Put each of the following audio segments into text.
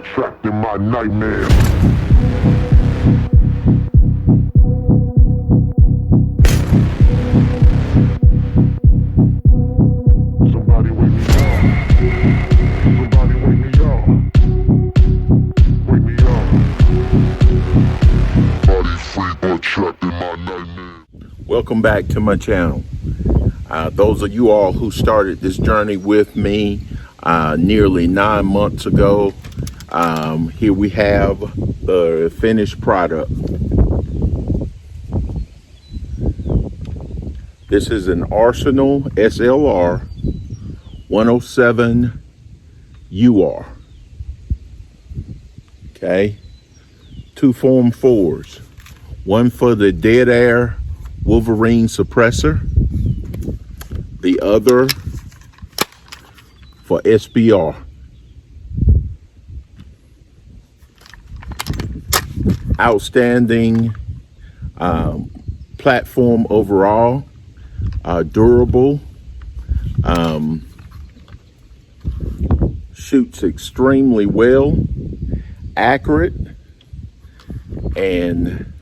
Trapped in my nightmare. Somebody wake me up. Somebody wake me up. Wake me up. Body free but trapped in my nightmare. Welcome back to my channel. Those of you all who started this journey with me nearly 9 months ago, here we have the finished product. This is an Arsenal SLR 107 UR. Okay, 2 Form 4s, one for the dead air Wolverine Suppressor, the other for SBR. Outstanding platform overall, durable, shoots extremely well, accurate, and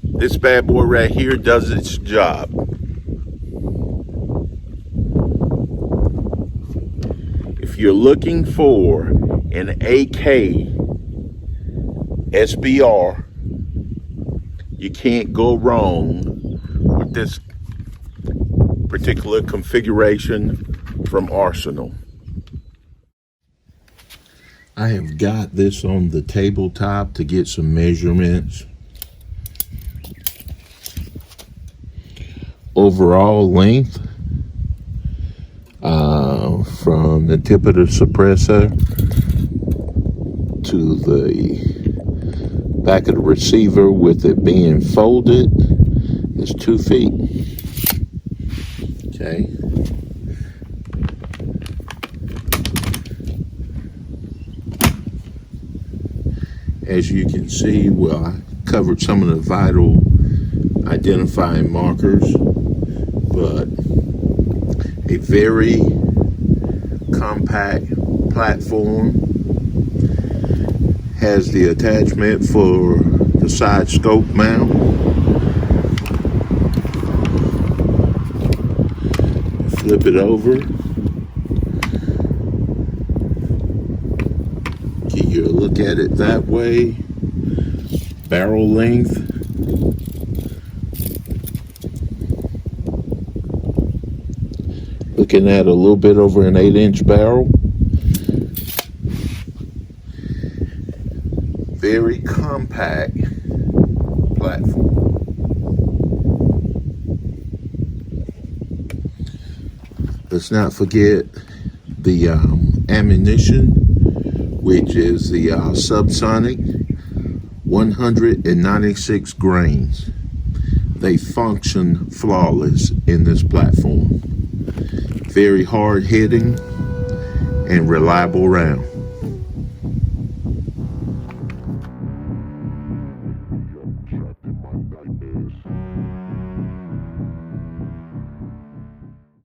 this bad boy right here does its job. If you're looking for an AK SBR, you can't go wrong with this particular configuration from Arsenal. I have got this on the tabletop to get some measurements. Overall length from the tip of the suppressor to the back of the receiver with it being folded is 2 feet. Okay. As you can see, well, I covered some of the vital identifying markers, but a very compact platform, has the attachment for the side scope mount. Flip it over. Get you a look at it that way. Barrel length. Looking at a little bit over an 8-inch barrel. Very compact platform. Let's not forget the ammunition, which is the subsonic 196 grains. They function flawless in this platform. Very hard hitting and reliable round.